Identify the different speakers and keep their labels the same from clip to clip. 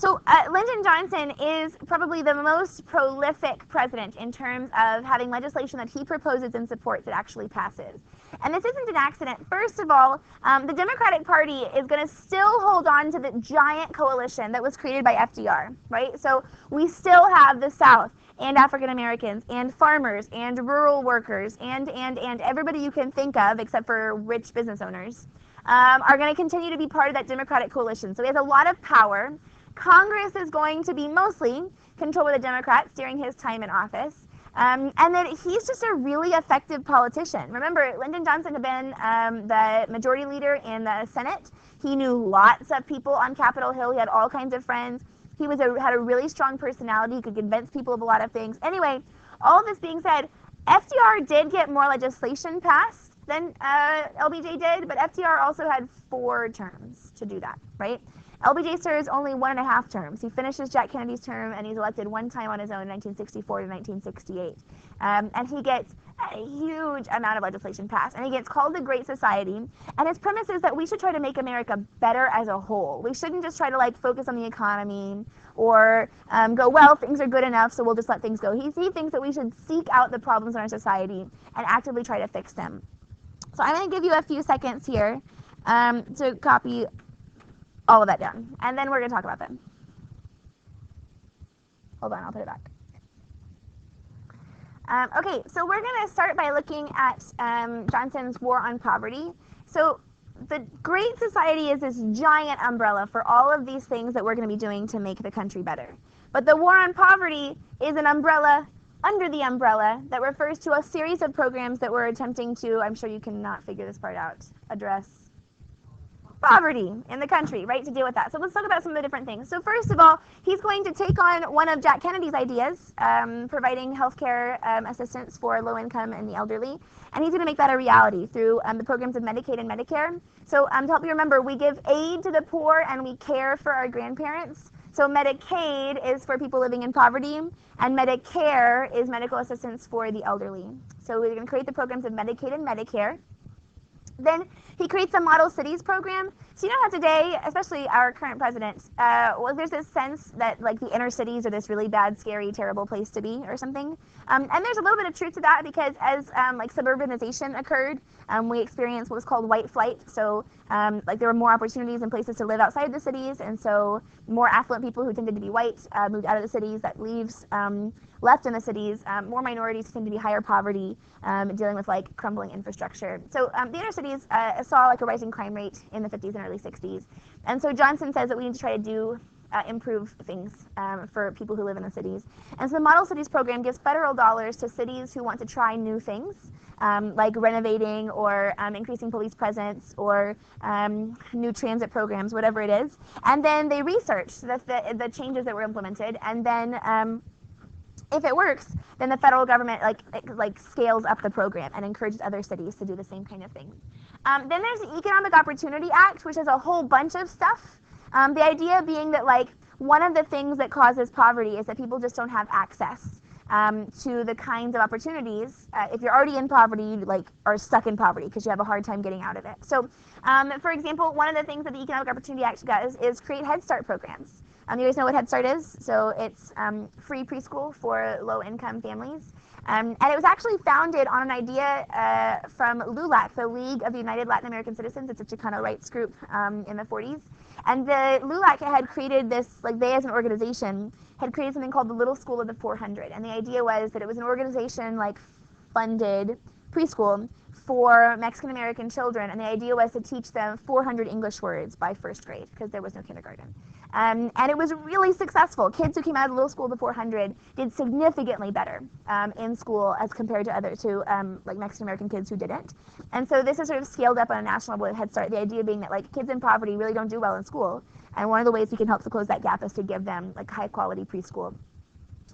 Speaker 1: So Lyndon Johnson is probably the most prolific president in terms of having legislation that he proposes and supports that actually passes. And this isn't an accident. First of all, the Democratic Party is going to still hold on to the giant coalition that was created by FDR, right? So we still have the South and African Americans and farmers and rural workers and everybody you can think of except for rich business owners are going to continue to be part of that Democratic coalition. So he has a lot of power. Congress is going to be mostly controlled by the Democrats during his time in office. And then he's just a really effective politician. Remember, Lyndon Johnson had been the majority leader in the Senate. He knew lots of people on Capitol Hill. He had all kinds of friends. He had a really strong personality. He could convince people of a lot of things. Anyway, all of this being said, FDR did get more legislation passed than LBJ did, but FDR also had 4 terms to do that, right? LBJ serves only 1.5 terms. He finishes Jack Kennedy's term, and he's elected 1 time on his own in 1964 to 1968. And he gets a huge amount of legislation passed, and he gets called the Great Society. And his premise is that we should try to make America better as a whole. We shouldn't just try to focus on the economy or go, well, things are good enough, so we'll just let things go. He thinks that we should seek out the problems in our society and actively try to fix them. So I'm going to give you a few seconds here to copy all of that down, and then we're going to talk about them. Hold on, I'll put it back. Okay, so we're going to start by looking at Johnson's war on poverty. So the Great Society is this giant umbrella for all of these things that we're going to be doing to make the country better. But the war on poverty is an umbrella under the umbrella that refers to a series of programs that we're attempting to, I'm sure you cannot figure this part out, address poverty in the country, right, to deal with that. So let's talk about some of the different things. So first of all, he's going to take on one of Jack Kennedy's ideas, providing health care assistance for low-income and the elderly, and he's going to make that a reality through the programs of Medicaid and Medicare. So to help you remember, we give aid to the poor and we care for our grandparents. So Medicaid is for people living in poverty, and Medicare is medical assistance for the elderly. So we're going to create the programs of Medicaid and Medicare. Then he creates a model cities program. So you know how today, especially our current president, there's this sense that the inner cities are this really bad, scary, terrible place to be or something. And there's a little bit of truth to that because as suburbanization occurred, we experienced what was called white flight. So there were more opportunities and places to live outside the cities, and so more affluent people who tended to be white moved out of the cities. That leaves left in the cities more minorities who tend to be higher poverty, dealing with crumbling infrastructure. So the inner cities saw a rising crime rate in the 50s and early 60s, and so Johnson says that we need to try to improve things for people who live in the cities. And so the Model Cities program gives federal dollars to cities who want to try new things, like renovating or increasing police presence or new transit programs, whatever it is. And then they research the changes that were implemented, and then if it works, then the federal government scales up the program and encourages other cities to do the same kind of thing. Then there's the Economic Opportunity Act, which is a whole bunch of stuff. The idea being that one of the things that causes poverty is that people just don't have access to the kinds of opportunities. If you're already in poverty, you are stuck in poverty because you have a hard time getting out of it. So, for example, one of the things that the Economic Opportunity Act does is create Head Start programs. You guys know what Head Start is? So it's free preschool for low-income families. And it was actually founded on an idea from LULAC, the League of the United Latin American Citizens. It's a Chicano rights group in the 40s. And the LULAC had created this, they as an organization, had created something called the Little School of the 400. And the idea was that it was an organization funded preschool for Mexican American children. And the idea was to teach them 400 English words by first grade because there was no kindergarten. And it was really successful. Kids who came out of the Little School of the 400 did significantly better in school as compared to Mexican American kids who didn't. And so this is sort of scaled up on a national level with Head Start, the idea being that kids in poverty really don't do well in school. And one of the ways we can help to close that gap is to give them high quality preschool,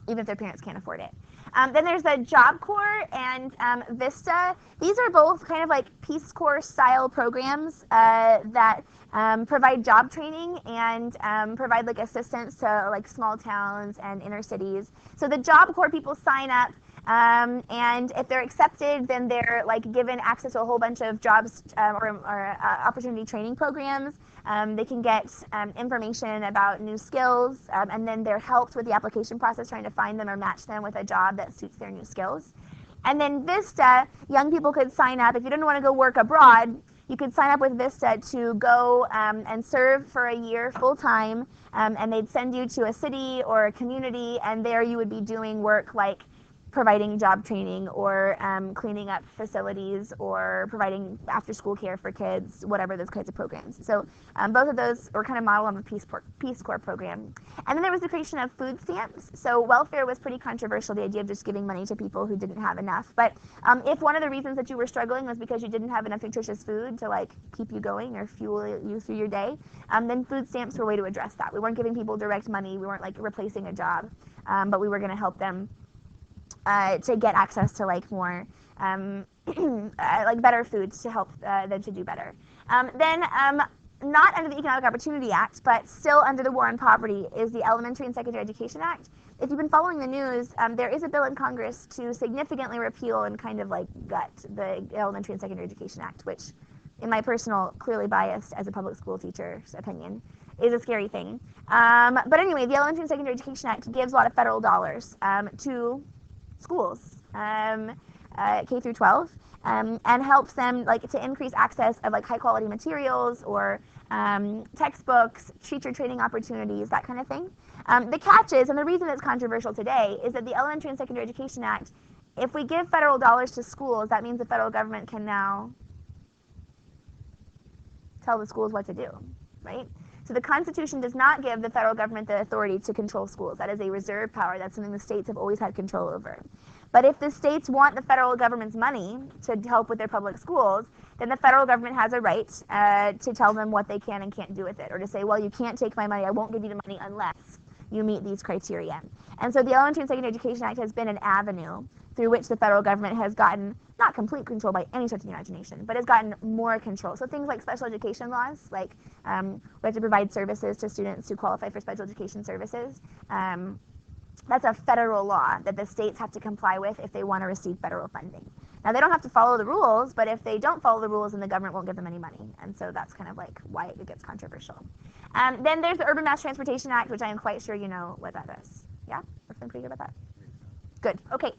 Speaker 1: even if their parents can't afford it. Then there's the Job Corps and VISTA. These are both kind of Peace Corps style programs that provide job training and provide assistance to small towns and inner cities. So the Job Corps people sign up And if they're accepted, then they're like given access to a whole bunch of jobs or opportunity training programs. They can get information about new skills, and then they're helped with the application process, trying to find them or match them with a job that suits their new skills. And then Vista, young people could sign up. If you didn't want to go work abroad, you could sign up with Vista to go and serve for a year full-time, and they'd send you to a city or a community, and there you would be doing work like providing job training or cleaning up facilities or providing after-school care for kids, whatever those kinds of programs. So both of those were kind of modeled on the Peace Corps program. And then there was the creation of food stamps. So welfare was pretty controversial, the idea of just giving money to people who didn't have enough. But if one of the reasons that you were struggling was because you didn't have enough nutritious food to like keep you going or fuel you through your day, then food stamps were a way to address that. We weren't giving people direct money. We weren't like replacing a job, but we were going to help them to get access to like more like better foods to help them to do better. Then not under the Economic Opportunity Act, but still under the War on Poverty, is the Elementary and Secondary Education Act. If you've been following the news, there is a bill in Congress to significantly repeal and kind of like gut the Elementary and Secondary Education Act, which, in my personal, clearly biased as a public school teacher's opinion, is a scary thing. But anyway, the Elementary and Secondary Education Act gives a lot of federal dollars to schools, K through 12, and helps them like to increase access of like high quality materials or textbooks, teacher training opportunities, that kind of thing. The catch is, and the reason it's controversial today, is that the Elementary and Secondary Education Act, if we give federal dollars to schools, that means the federal government can now tell the schools what to do, right? So the Constitution does not give the federal government the authority to control schools. That is a reserve power. That's something the states have always had control over. But if the states want the federal government's money to help with their public schools, then the federal government has a right to tell them what they can and can't do with it, or to say, well, you can't take my money, I won't give you the money unless you meet these criteria. And so the Elementary and Secondary Education Act has been an avenue through which the federal government has gotten, not complete control by any stretch of the imagination, but has gotten more control. So things like special education laws, like we have to provide services to students who qualify for special education services. That's a federal law that the states have to comply with if they want to receive federal funding. Now, they don't have to follow the rules, but if they don't follow the rules, then the government won't give them any money. And so that's kind of like why it gets controversial. Then there's the Urban Mass Transportation Act, which I am quite sure you know what that is. Yeah? We're feeling pretty good about that? Good. Okay.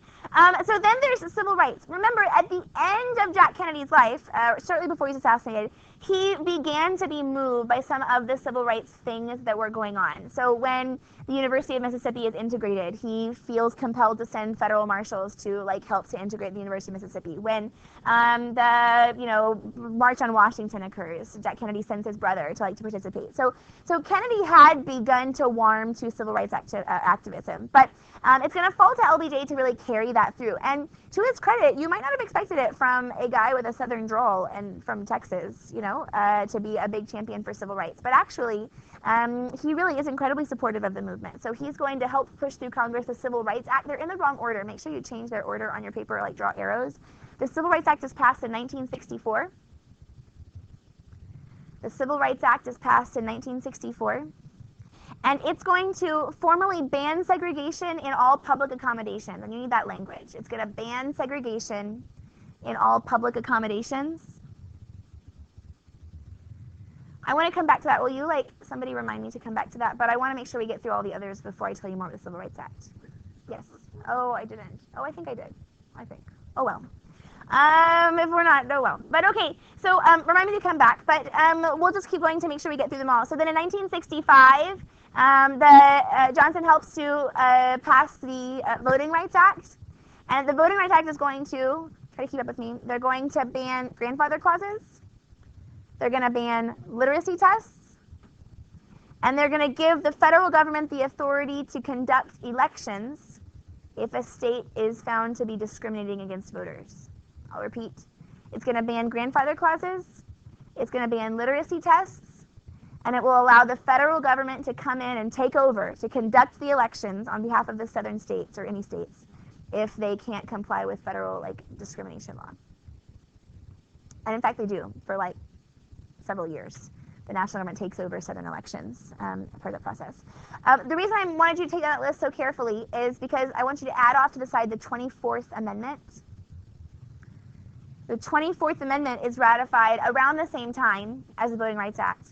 Speaker 1: So then there's the civil rights. Remember, at the end of Jack Kennedy's life, shortly before he was assassinated, he began to be moved by some of the civil rights things that were going on. So when the University of Mississippi is integrated, he feels compelled to send federal marshals to like help to integrate the University of Mississippi. When the March on Washington occurs, Jack Kennedy sends his brother to participate. So Kennedy had begun to warm to civil rights activism, but it's going to fall to LBJ to really carry that through. And to his credit, you might not have expected it from a guy with a southern drawl and from Texas, to be a big champion for civil rights. But actually, he really is incredibly supportive of the movement. So he's going to help push through Congress the Civil Rights Act. They're in the wrong order. Make sure you change their order on your paper, like draw arrows. The Civil Rights Act is passed in 1964. The Civil Rights Act is passed in 1964. And it's going to formally ban segregation in all public accommodations. And you need that language. It's going to ban segregation in all public accommodations. I want to come back to that. Will you, somebody remind me to come back to that? But I want to make sure we get through all the others before I tell you more about the Civil Rights Act. Yes. Oh, I didn't. Oh, I think I did. I think. Oh, well. If we're not, oh, well. But okay, so remind me to come back. But we'll just keep going to make sure we get through them all. So then in 1965, Johnson helps to pass the Voting Rights Act. And the Voting Rights Act is going to, try to keep up with me, they're going to ban grandfather clauses. They're going to ban literacy tests. And they're going to give the federal government the authority to conduct elections if a state is found to be discriminating against voters. I'll repeat. It's going to ban grandfather clauses. It's going to ban literacy tests. And it will allow the federal government to come in and take over to conduct the elections on behalf of the southern states or any states if they can't comply with federal discrimination law. And in fact, they do for several years. the national government takes over Southern elections for the process. The reason I wanted you to take that list so carefully is because I want you to add off to the side the 24th Amendment. The 24th Amendment is ratified around the same time as the Voting Rights Act.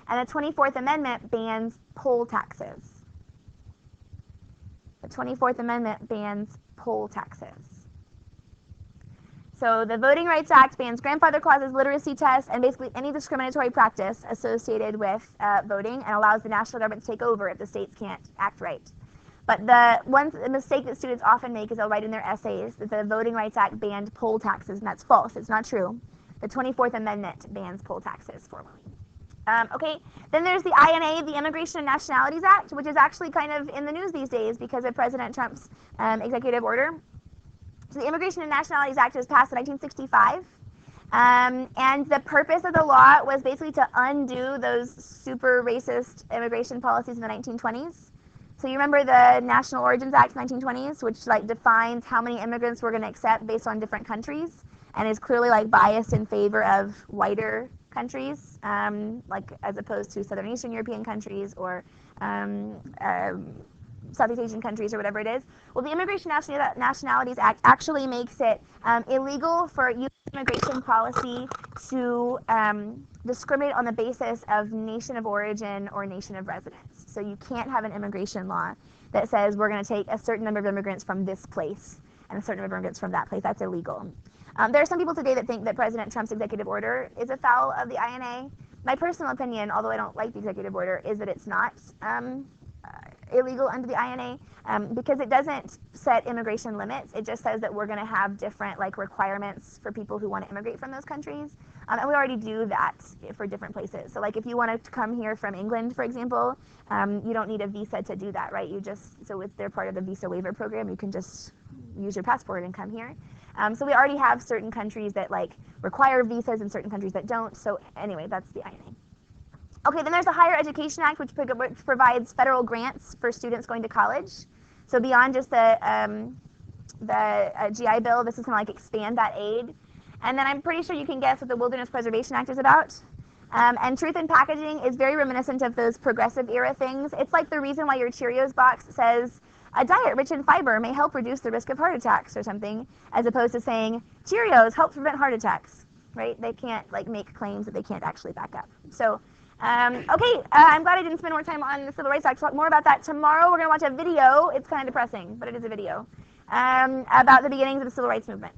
Speaker 1: And the 24th Amendment bans poll taxes. The 24th Amendment bans poll taxes. So the Voting Rights Act bans grandfather clauses, literacy tests, and basically any discriminatory practice associated with voting, and allows the national government to take over if the states can't act right. But the mistake that students often make is they'll write in their essays that the Voting Rights Act banned poll taxes, and that's false. It's not true. The 24th Amendment bans poll taxes formally. Okay, then there's the INA, the Immigration and Nationalities Act, which is actually kind of in the news these days because of President Trump's executive order. So the Immigration and Nationalities Act was passed in 1965. And the purpose of the law was basically to undo those super racist immigration policies in the 1920s. So you remember the National Origins Act 1920s, which like defines how many immigrants we're going to accept based on different countries, and is clearly like biased in favor of whiter countries, like as opposed to Southern Eastern European countries or Southeast Asian countries or whatever it is. Well, the Immigration and Nationalities Act actually makes it illegal for U.S. immigration policy to discriminate on the basis of nation of origin or nation of residence. So you can't have an immigration law that says we're going to take a certain number of immigrants from this place and a certain number of immigrants from that place. That's illegal. There are some people today that think that President Trump's executive order is a foul of the INA. My personal opinion, although I don't like the executive order, is that it's not illegal under the INA because it doesn't set immigration limits. It just says that we're going to have different like requirements for people who want to immigrate from those countries, and we already do that for different places. So like if you want to come here from England, for example, you don't need a visa to do that, right? You just, so if they're part of the visa waiver program, you can just use your passport and come here. So we already have certain countries that like require visas and certain countries that don't. So anyway, that's the INA. Okay, then there's the Higher Education Act, which provides federal grants for students going to college. So beyond just the GI Bill, this is going to like expand that aid. And then I'm pretty sure you can guess what the Wilderness Preservation Act is about. And truth in packaging is very reminiscent of those progressive era things. It's like the reason why your Cheerios box says a diet rich in fiber may help reduce the risk of heart attacks or something, as opposed to saying Cheerios help prevent heart attacks, right? They can't like make claims that they can't actually back up. So, okay, I'm glad I didn't spend more time on the Civil Rights Act. I'll talk more about that tomorrow. We're going to watch a video. It's kind of depressing, but it is a video about the beginnings of the Civil Rights Movement.